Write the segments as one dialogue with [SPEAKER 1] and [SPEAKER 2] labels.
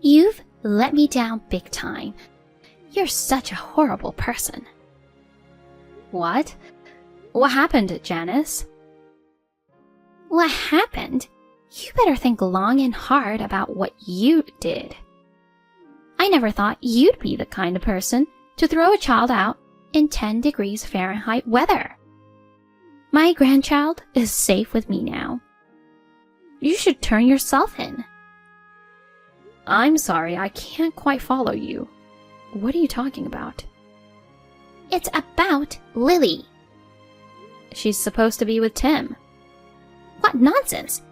[SPEAKER 1] You've let me down big time. You're such a horrible person.
[SPEAKER 2] What? What happened, Janice?
[SPEAKER 1] What happened? You better think long and hard about what you did. I never thought you'd be the kind of person to throw a child out in 10 degrees Fahrenheit weather. My grandchild is safe with me now. You should turn yourself in.
[SPEAKER 2] I'm sorry, I can't quite follow you. What are you talking about?
[SPEAKER 1] It's about Lily.
[SPEAKER 2] She's supposed to be with Tim.
[SPEAKER 1] What nonsense!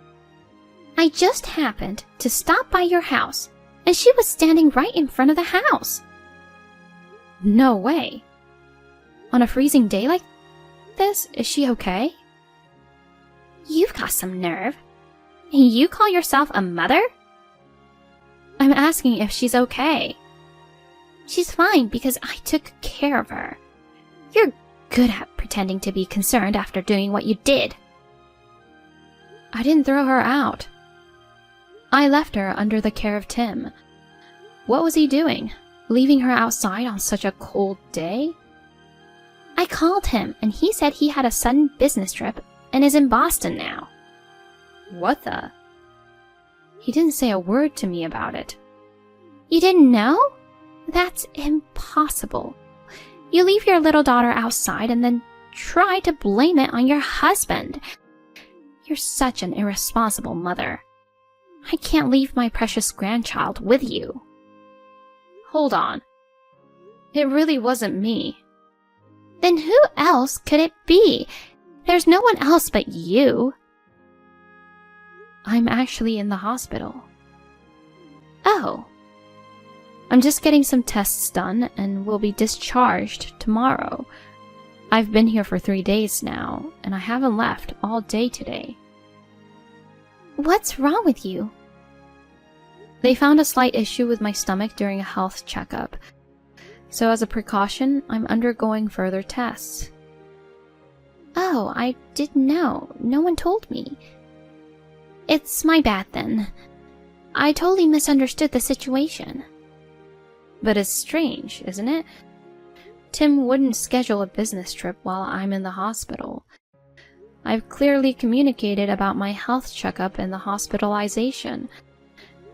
[SPEAKER 1] I just happened to stop by your house, and she was standing right in front of the house.
[SPEAKER 2] No way. On a freezing day like this, is she okay?
[SPEAKER 1] You've got some nerve. And you call yourself a mother?
[SPEAKER 2] I'm asking if she's okay.
[SPEAKER 1] She's fine because I took care of her. You're good at pretending to be concerned after doing what you did.
[SPEAKER 2] I didn't throw her out. I left her under the care of Tim. What was he doing? Leaving her outside on such a cold day?
[SPEAKER 1] I called him and he said he had a sudden business trip and is in Boston now.
[SPEAKER 2] What the? He didn't say a word to me about it.
[SPEAKER 1] You didn't know? That's impossible. You leave your little daughter outside and then try to blame it on your husband. You're such an irresponsible mother. I can't leave my precious grandchild with you.
[SPEAKER 2] Hold on. It really wasn't me.
[SPEAKER 1] Then who else could it be? There's no one else but you.
[SPEAKER 2] I'm actually in the hospital.
[SPEAKER 1] Oh.
[SPEAKER 2] I'm just getting some tests done and will be discharged tomorrow. I've been here for 3 days now, and I haven't left all day today.
[SPEAKER 1] What's wrong with you?
[SPEAKER 2] They found a slight issue with my stomach during a health checkup. So as a precaution, I'm undergoing further tests.
[SPEAKER 1] Oh, I didn't know. No one told me. It's my bad then. I totally misunderstood the situation.
[SPEAKER 2] But it's strange, isn't it? Tim wouldn't schedule a business trip while I'm in the hospital. I've clearly communicated about my health checkup and the hospitalization.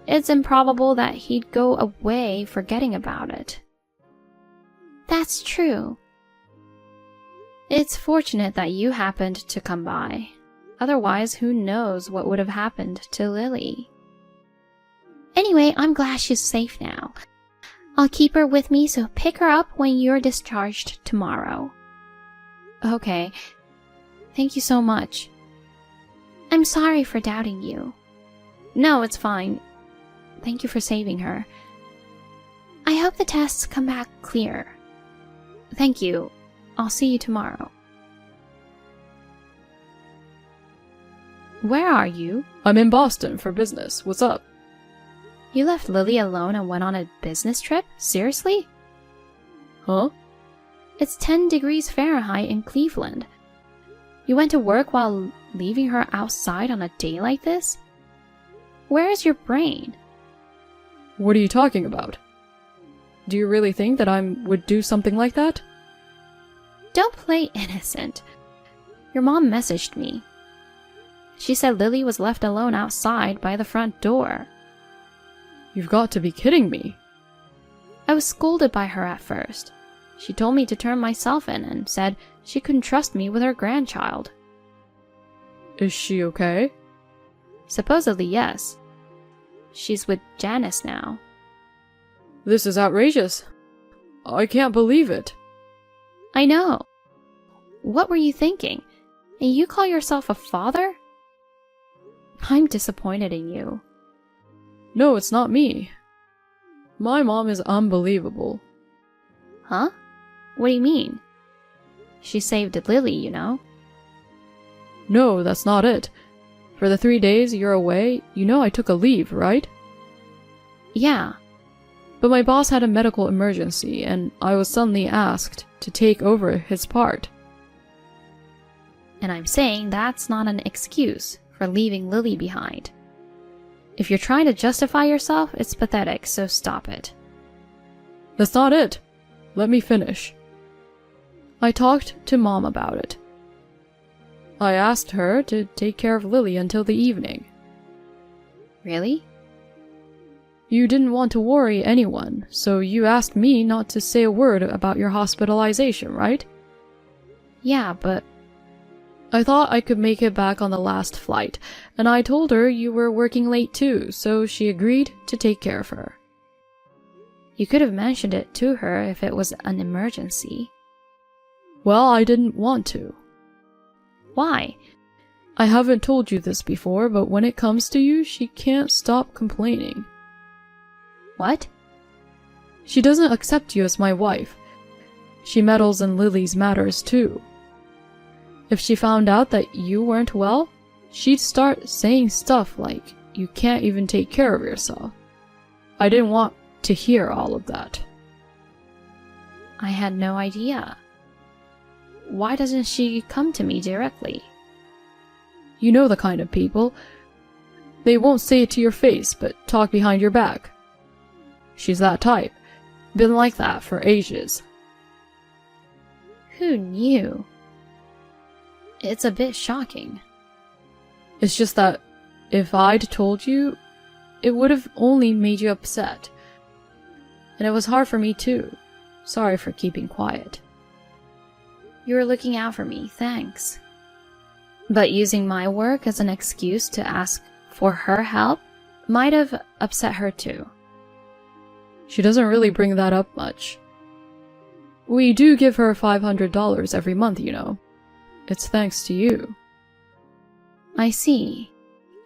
[SPEAKER 2] It's improbable that he'd go away forgetting about it.
[SPEAKER 1] That's true.
[SPEAKER 2] It's fortunate that you happened to come by. Otherwise, who knows what would have happened to Lily.
[SPEAKER 1] Anyway, I'm glad she's safe now. I'll keep her with me, so pick her up when you're discharged tomorrow.
[SPEAKER 2] Okay. Thank you so much.
[SPEAKER 1] I'm sorry for doubting you.
[SPEAKER 2] No, it's fine. Thank you for saving her.
[SPEAKER 1] I hope the tests come back clear.
[SPEAKER 2] Thank you. I'll see you tomorrow. Where are you?
[SPEAKER 3] I'm in Boston for business. What's up?
[SPEAKER 2] You left Lily alone and went on a business trip? Seriously?
[SPEAKER 3] Huh?
[SPEAKER 2] It's 10 degrees Fahrenheit in Cleveland. You went to work while leaving her outside on a day like this? Where is your brain?
[SPEAKER 3] What are you talking about? Do you really think that I would do something like that?
[SPEAKER 2] Don't play innocent. Your mom messaged me. She said Lily was left alone outside by the front door.
[SPEAKER 3] You've got to be kidding me.
[SPEAKER 2] I was scolded by her at first. She told me to turn myself in and said she couldn't trust me with her grandchild.
[SPEAKER 3] Is she okay?
[SPEAKER 2] Supposedly, yes. She's with Janice now.
[SPEAKER 3] This is outrageous. I can't believe it.
[SPEAKER 2] I know. What were you thinking? And you call yourself a father? I'm disappointed in you.
[SPEAKER 3] No, it's not me. My mom is unbelievable.
[SPEAKER 2] Huh? What do you mean? She saved Lily, you know.
[SPEAKER 3] No, that's not it. For the 3 days you're away, you know I took a leave, right?
[SPEAKER 2] Yeah.
[SPEAKER 3] But my boss had a medical emergency, and I was suddenly asked to take over his part.
[SPEAKER 2] And I'm saying that's not an excuse for leaving Lily behind. If you're trying to justify yourself, it's pathetic, so stop it.
[SPEAKER 3] That's not it. Let me finish. I talked to Mom about it. I asked her to take care of Lily until the evening.
[SPEAKER 2] Really?
[SPEAKER 3] You didn't want to worry anyone, so you asked me not to say a word about your hospitalization, right?
[SPEAKER 2] Yeah, but
[SPEAKER 3] I thought I could make it back on the last flight, and I told her you were working late too, so she agreed to take care of her.
[SPEAKER 2] you could have mentioned it to her if it was an emergency.
[SPEAKER 3] Well, I didn't want to.
[SPEAKER 2] Why?
[SPEAKER 3] I haven't told you this before, but when it comes to you, she can't stop complaining.
[SPEAKER 2] What?
[SPEAKER 3] She doesn't accept you as my wife. She meddles in Lily's matters too. If she found out that you weren't well, she'd start saying stuff like, you can't even take care of yourself. I didn't want to hear all of that.
[SPEAKER 2] I had no idea. Why doesn't she come to me directly?
[SPEAKER 3] You know the kind of people. They won't say it to your face, but talk behind your back. She's that type. Been like that for ages.
[SPEAKER 2] Who knew? It's a bit shocking.
[SPEAKER 3] It's just that if I'd told you, it would have only made you upset. And it was hard for me too. Sorry for keeping quiet.
[SPEAKER 2] You were looking out for me, thanks. But using my work as an excuse to ask for her help might have upset her too.
[SPEAKER 3] She doesn't really bring that up much. We do give her $500 every month, you know. It's thanks to you.
[SPEAKER 2] I see.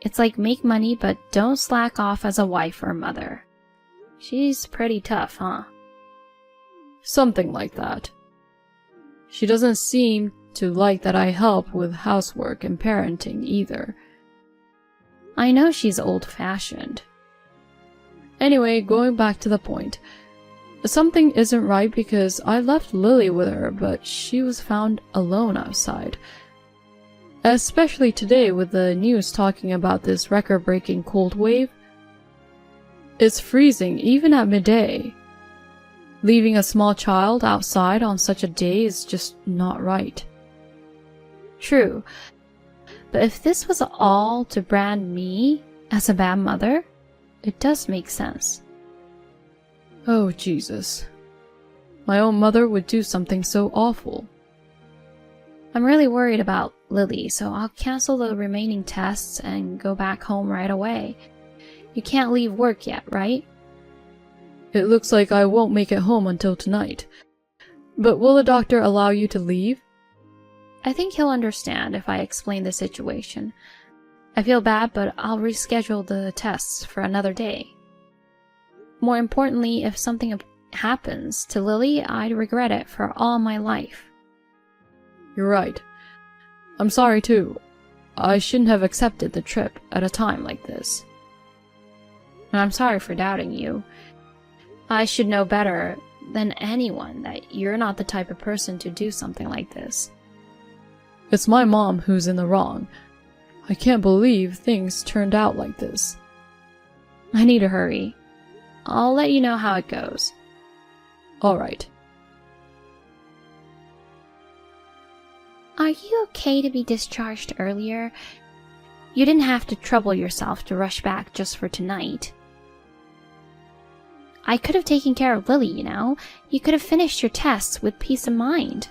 [SPEAKER 2] It's like make money but don't slack off as a wife or mother. She's pretty tough, huh?
[SPEAKER 3] Something like that. She doesn't seem to like that I help with housework and parenting either.
[SPEAKER 2] I know she's old-fashioned.
[SPEAKER 3] Anyway, going back to the point. Something isn't right because I left Lily with her, but she was found alone outside. Especially today with the news talking about this record-breaking cold wave. It's freezing even at midday. Leaving a small child outside on such a day is just not right.
[SPEAKER 2] True. But if this was all to brand me as a bad mother, it does make sense.
[SPEAKER 3] Oh, Jesus. My own mother would do something so awful.
[SPEAKER 2] I'm really worried about Lily, so I'll cancel the remaining tests and go back home right away. You can't leave work yet, right?
[SPEAKER 3] It looks like I won't make it home until tonight. But will the doctor allow you to leave?
[SPEAKER 2] I think he'll understand if I explain the situation. I feel bad, but I'll reschedule the tests for another day. More importantly, if something happens to Lily, I'd regret it for all my life.
[SPEAKER 3] You're right. I'm sorry too. I shouldn't have accepted the trip at a time like this.
[SPEAKER 2] And I'm sorry for doubting you. I should know better than anyone that you're not the type of person to do something like this.
[SPEAKER 3] It's my mom who's in the wrong. I can't believe things turned out like this.
[SPEAKER 2] I need to hurry. I'll let you know how it goes.
[SPEAKER 3] All right.
[SPEAKER 1] Are you okay to be discharged earlier? You didn't have to trouble yourself to rush back just for tonight. I could have taken care of Lily, you know. You could have finished your tests with peace of mind.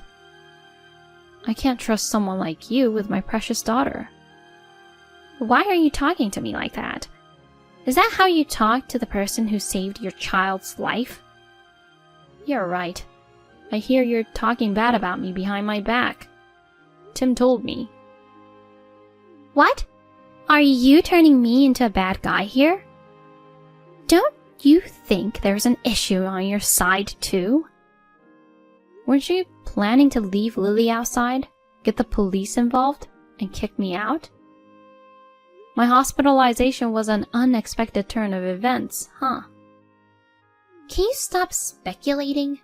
[SPEAKER 2] I can't trust someone like you with my precious daughter.
[SPEAKER 1] Why are you talking to me like that? Is that how you talk to the person who saved your child's life?
[SPEAKER 2] You're right. I hear you're talking bad about me behind my back. Tim told me.
[SPEAKER 1] What? Are you turning me into a bad guy here? Don't you think there's an issue on your side too?
[SPEAKER 2] Weren't you planning to leave Lily outside, get the police involved, and kick me out? My hospitalization was an unexpected turn of events, huh?
[SPEAKER 1] Can you stop speculating?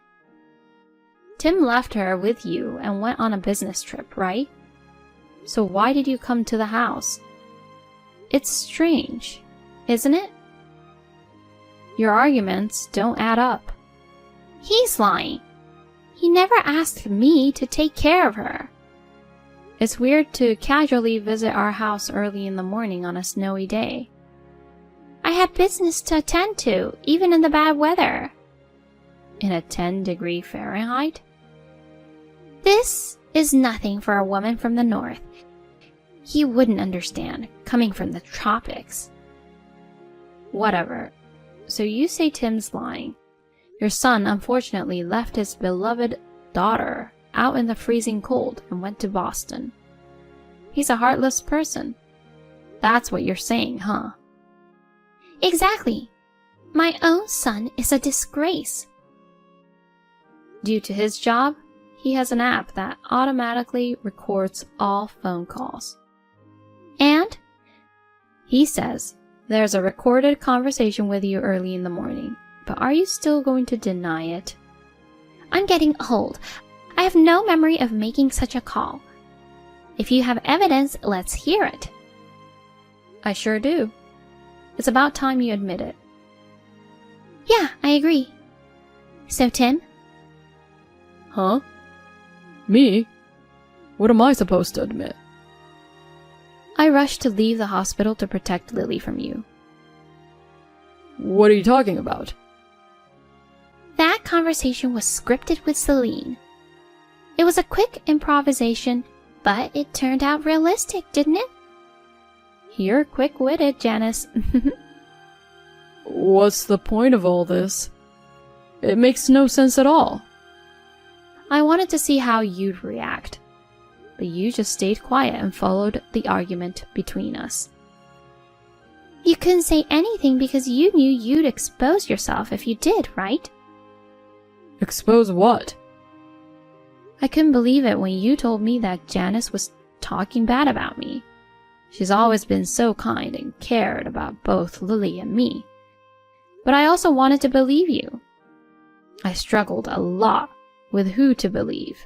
[SPEAKER 2] Tim left her with you and went on a business trip, right? So why did you come to the house? It's strange. isn't it? Your arguments don't add up.
[SPEAKER 1] He's lying. He never asked me to take care of her.
[SPEAKER 2] It's weird to casually visit our house early in the morning on a snowy day.
[SPEAKER 1] I had business to attend to, even in the bad weather.
[SPEAKER 2] In a 10-degree Fahrenheit?
[SPEAKER 1] This is nothing for a woman from the north. You wouldn't understand, coming from the tropics.
[SPEAKER 2] Whatever. So you say Tim's lying. Your son unfortunately left his beloved daughter out in the freezing cold and went to Boston. He's a heartless person. That's what you're saying, huh?
[SPEAKER 1] Exactly. My own son is a disgrace.
[SPEAKER 2] Due to his job, he has an app that automatically records all phone calls.
[SPEAKER 1] And?
[SPEAKER 2] He says there's a recorded conversation with you early in the morning, but are you still going to deny it?
[SPEAKER 1] I'm getting old. I have no memory of making such a call. If you have evidence, let's hear it.
[SPEAKER 2] I sure do. It's about time you admit it.
[SPEAKER 1] Yeah, I agree. So, Tim?
[SPEAKER 3] Huh? Me? What am I supposed to admit?
[SPEAKER 2] I rushed to leave the hospital to protect Lily from you.
[SPEAKER 3] What are you talking about?
[SPEAKER 1] That conversation was scripted with Celine. It was a quick improvisation, but it turned out realistic, didn't it?
[SPEAKER 2] You're quick-witted, Janice.
[SPEAKER 3] What's the point of all this? It makes no sense at all.
[SPEAKER 2] I wanted to see how you'd react, but you just stayed quiet and followed the argument between us.
[SPEAKER 1] You couldn't say anything because you knew you'd expose yourself if you did, right?
[SPEAKER 3] Expose what?
[SPEAKER 2] I couldn't believe it when you told me that Janice was talking bad about me. She's always been so kind and cared about both Lily and me. But I also wanted to believe you. I struggled a lot with who to believe.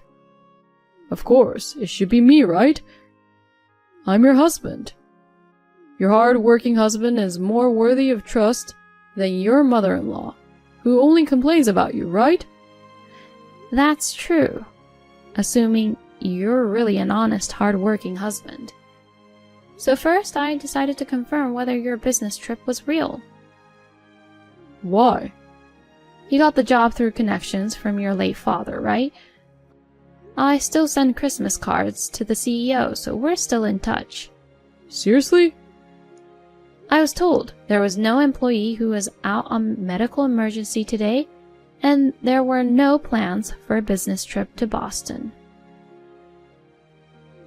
[SPEAKER 3] Of course, it should be me, right? I'm your husband. Your hard-working husband is more worthy of trust than your mother-in-law, who only complains about you, right?
[SPEAKER 2] That's true, assuming you're really an honest, hard-working husband. So first, I decided to confirm whether your business trip was real.
[SPEAKER 3] Why?
[SPEAKER 2] You got the job through connections from your late father, right? I still send Christmas cards to the CEO, so we're still in touch.
[SPEAKER 3] Seriously?
[SPEAKER 2] I was told there was no employee who was out on medical emergency today, and there were no plans for a business trip to Boston.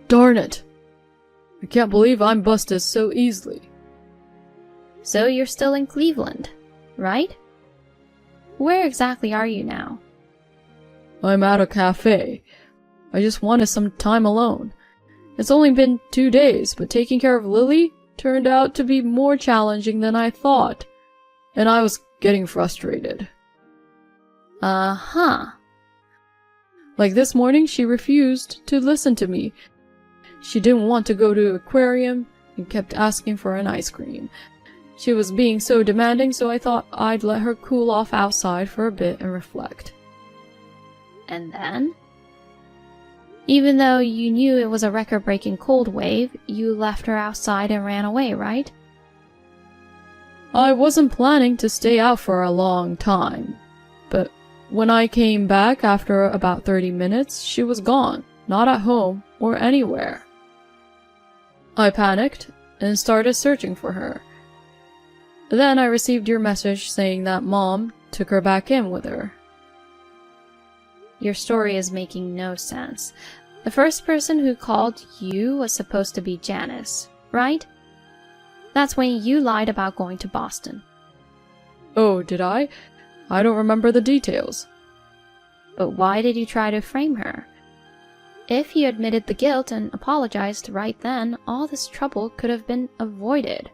[SPEAKER 3] Darn it! I can't believe I'm busted so easily.
[SPEAKER 2] So you're still in Cleveland, right? Where exactly are you now?
[SPEAKER 3] I'm at a cafe. I just wanted some time alone. It's only been 2 days, but taking care of Lily turned out to be more challenging than I thought, and I was getting frustrated.
[SPEAKER 2] Uh-huh.
[SPEAKER 3] Like this morning, she refused to listen to me. She didn't want to go to the aquarium and kept asking for an ice cream. She was being so demanding, so I thought I'd let her cool off outside for a bit and reflect.
[SPEAKER 2] And then? Even though you knew it was a record-breaking cold wave, you left her outside and ran away, right?
[SPEAKER 3] I wasn't planning to stay out for a long time, but when I came back after about 30 minutes, she was gone, not at home or anywhere. I panicked and started searching for her. Then I received your message saying that Mom took her back in with her.
[SPEAKER 2] Your story is making no sense. The first person who called you was supposed to be Janice, right? That's when you lied about going to Boston.
[SPEAKER 3] Oh, did I? I don't remember the details.
[SPEAKER 2] But why did you try to frame her? If you admitted the guilt and apologized right then, all this trouble could have been avoided.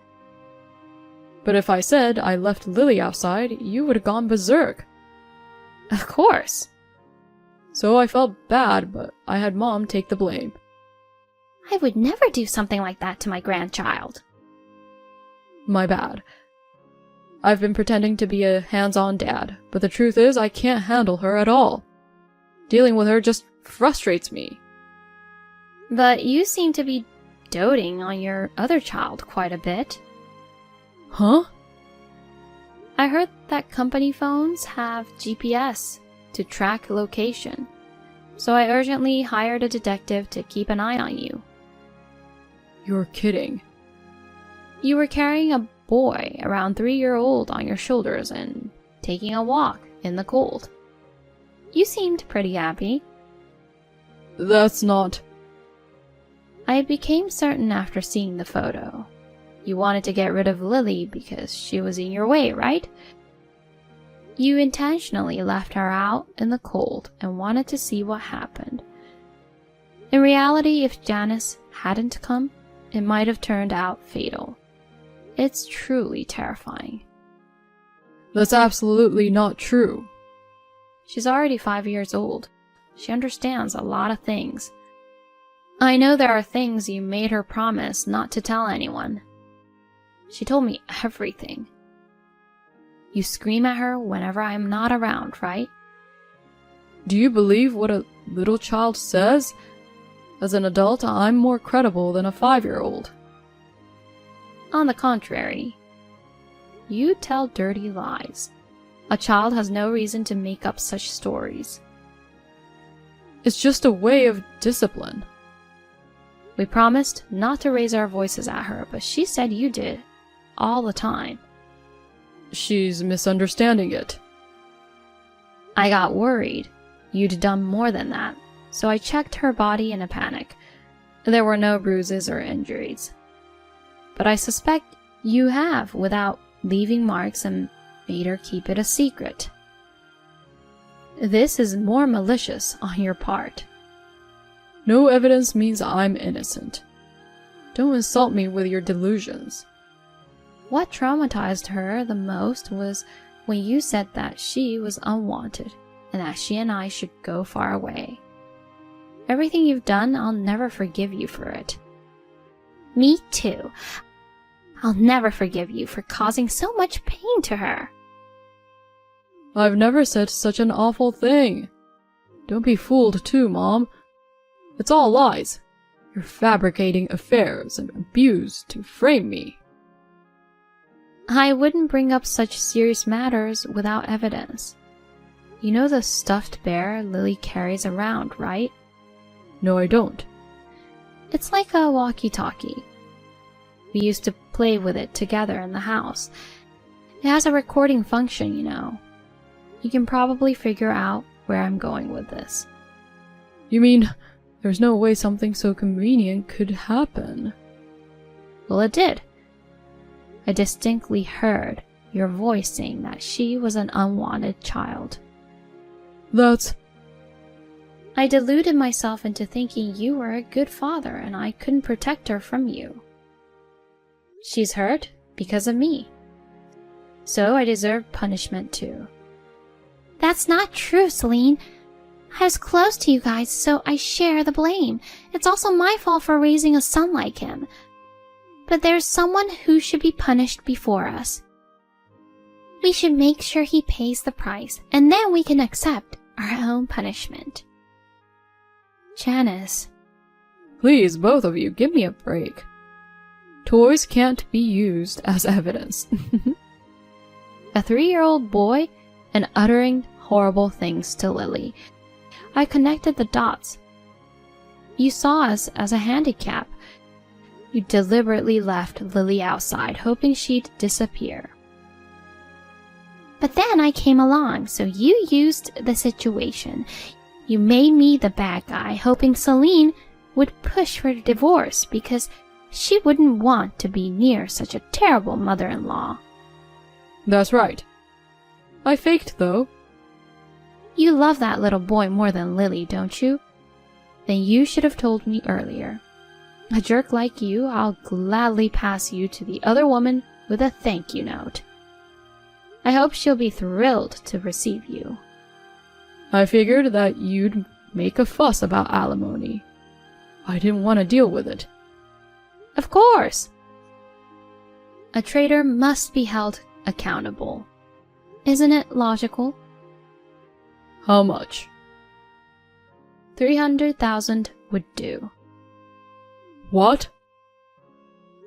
[SPEAKER 3] But if I said I left Lily outside, you would have gone berserk.
[SPEAKER 2] Of course.
[SPEAKER 3] So I felt bad, but I had Mom take the blame.
[SPEAKER 1] I would never do something like that to my grandchild.
[SPEAKER 3] My bad. I've been pretending to be a hands-on dad, but the truth is I can't handle her at all. Dealing with her just frustrates me.
[SPEAKER 2] But you seem to be doting on your other child quite a bit.
[SPEAKER 3] Huh?
[SPEAKER 2] I heard that company phones have GPS to track location, so I urgently hired a detective to keep an eye on you.
[SPEAKER 3] You're kidding.
[SPEAKER 2] You were carrying a boy around 3-year-old on your shoulders and taking a walk in the cold. You seemed pretty happy.
[SPEAKER 3] That's not...
[SPEAKER 2] I became certain after seeing the photo. You wanted to get rid of Lily because she was in your way, right? You intentionally left her out in the cold and wanted to see what happened. In reality, if Janice hadn't come, it might have turned out fatal. It's truly terrifying.
[SPEAKER 3] That's absolutely not true.
[SPEAKER 2] She's already 5 years old. She understands a lot of things. I know there are things you made her promise not to tell anyone. She told me everything. You scream at her whenever I'm not around, right?
[SPEAKER 3] Do you believe what a little child says? As an adult, I'm more credible than a 5-year-old.
[SPEAKER 2] On the contrary, you tell dirty lies. A child has no reason to make up such stories.
[SPEAKER 3] It's just a way of discipline.
[SPEAKER 2] We promised not to raise our voices at her, but she said you did. All the time.
[SPEAKER 3] She's misunderstanding it.
[SPEAKER 2] I got worried. You'd done more than that, so I checked her body in a panic. There were no bruises or injuries. But I suspect you have without leaving marks and made her keep it a secret. This is more malicious on your part.
[SPEAKER 3] No evidence means I'm innocent. Don't insult me with your delusions.
[SPEAKER 2] What traumatized her the most was when you said that she was unwanted and that she and I should go far away. Everything you've done, I'll never forgive you for it. Me too. I'll never forgive you for causing so much pain to her.
[SPEAKER 3] I've never said such an awful thing. Don't be fooled too, Mom. It's all lies. You're fabricating affairs and abuse to frame me.
[SPEAKER 2] I wouldn't bring up such serious matters without evidence. You know the stuffed bear Lily carries around, right?
[SPEAKER 3] No, I don't.
[SPEAKER 2] It's like a walkie-talkie. We used to play with it together in the house. It has a recording function, you know. You can probably figure out where I'm going with this.
[SPEAKER 3] You mean there's no way something so convenient could happen?
[SPEAKER 2] Well, it did. I distinctly heard your voice saying that she was an unwanted child.
[SPEAKER 3] That's...
[SPEAKER 2] I deluded myself into thinking you were a good father and I couldn't protect her from you. She's hurt because of me. So I deserve punishment too. That's not true, Celine. I was close to you guys, so I share the blame. It's also my fault for raising a son like him. But there's someone who should be punished before us. We should make sure he pays the price, and then we can accept our own punishment. Janice.
[SPEAKER 3] Please, both of you, give me a break. Toys can't be used as evidence.
[SPEAKER 2] A 3-year-old boy and uttering horrible things to Lily. I connected the dots. You saw us as a handicap. You deliberately left Lily outside, hoping she'd disappear. But then I came along, so you used the situation. You made me the bad guy, hoping Celine would push for divorce because she wouldn't want to be near such a terrible mother-in-law.
[SPEAKER 3] That's right. I faked, though.
[SPEAKER 2] You love that little boy more than Lily, don't you? Then you should have told me earlier. A jerk like you, I'll gladly pass you to the other woman with a thank you note. I hope she'll be thrilled to receive you.
[SPEAKER 3] I figured that you'd make a fuss about alimony. I didn't want to deal with it.
[SPEAKER 2] Of course! A traitor must be held accountable. Isn't it logical?
[SPEAKER 3] How much?
[SPEAKER 2] 300,000 would do.
[SPEAKER 3] What?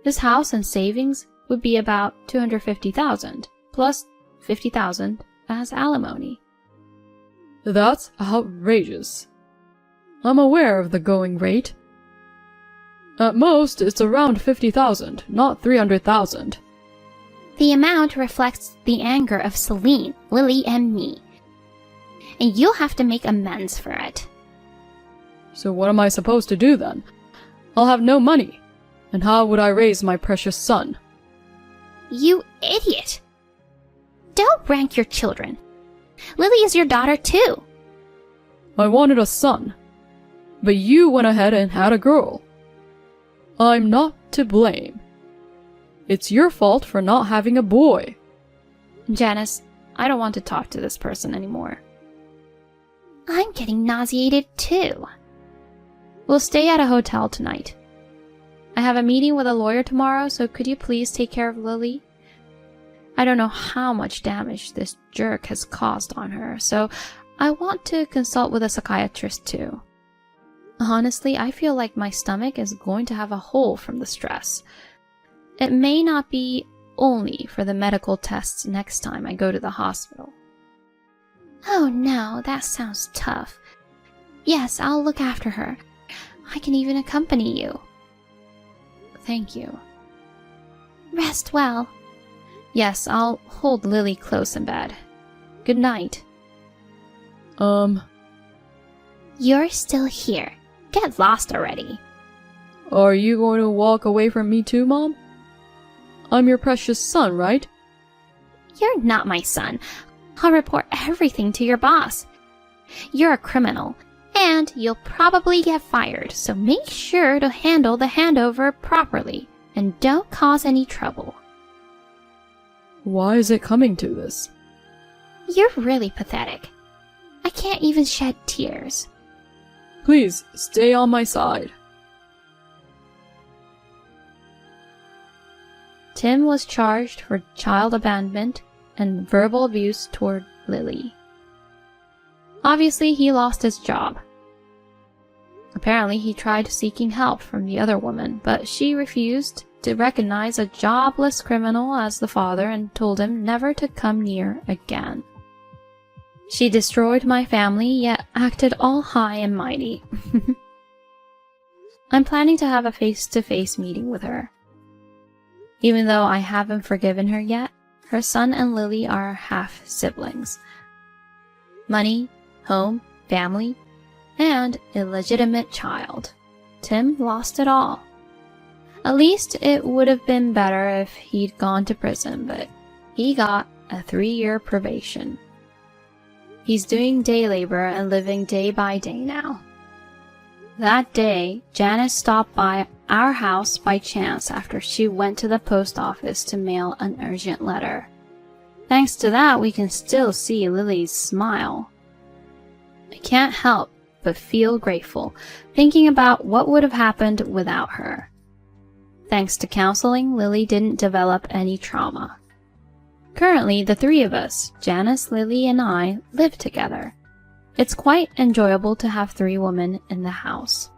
[SPEAKER 2] This house and savings would be about 250,000, plus 50,000 as alimony.
[SPEAKER 3] That's outrageous. I'm aware of the going rate. At most, it's around 50,000, not 300,000.
[SPEAKER 1] The amount reflects the anger of Celine, Lily, and me. And you'll have to make amends for it.
[SPEAKER 3] So what am I supposed to do then? I'll have no money. And how would I raise my precious son?
[SPEAKER 1] You idiot! Don't rank your children. Lily is your daughter too.
[SPEAKER 3] I wanted a son. But you went ahead and had a girl. I'm not to blame. It's your fault for not having a boy.
[SPEAKER 2] Janice, I don't want to talk to this person anymore.
[SPEAKER 1] I'm getting nauseated too.
[SPEAKER 2] We'll stay at a hotel tonight. I have a meeting with a lawyer tomorrow, so could you please take care of Lily? I don't know how much damage this jerk has caused on her, so I want to consult with a psychiatrist too. Honestly, I feel like my stomach is going to have a hole from the stress. It may not be only for the medical tests next time I go to the hospital.
[SPEAKER 1] Oh no, that sounds tough. Yes, I'll look after her. I can even accompany you.
[SPEAKER 2] Thank you.
[SPEAKER 1] Rest well.
[SPEAKER 2] Yes, I'll hold Lily close in bed. Good night.
[SPEAKER 1] You're still here. Get lost already.
[SPEAKER 3] Are you going to walk away from me too, Mom? I'm your precious son, right?
[SPEAKER 1] You're not my son. I'll report everything to your boss. You're a criminal, and you'll probably get fired, so make sure to handle the handover properly, and don't cause any trouble.
[SPEAKER 3] Why is it coming to this?
[SPEAKER 1] You're really pathetic. I can't even shed tears.
[SPEAKER 3] Please, stay on my side.
[SPEAKER 2] Tim was charged for child abandonment and verbal abuse toward Lily. Obviously, he lost his job. Apparently, he tried seeking help from the other woman, but she refused to recognize a jobless criminal as the father and told him never to come near again. She destroyed my family, yet acted all high and mighty. I'm planning to have a face-to-face meeting with her. Even though I haven't forgiven her yet, her son and Lily are half-siblings. Money, home, family, and illegitimate child. Tim lost it all. At least it would have been better if he'd gone to prison, but he got a 3-year probation. He's doing day labor and living day by day now. That day, Janice stopped by our house by chance after she went to the post office to mail an urgent letter. Thanks to that, we can still see Lily's smile. I can't help but feel grateful, thinking about what would have happened without her. Thanks to counseling, Lily didn't develop any trauma. Currently, the 3 of us, Janice, Lily, and I, live together. It's quite enjoyable to have 3 women in the house.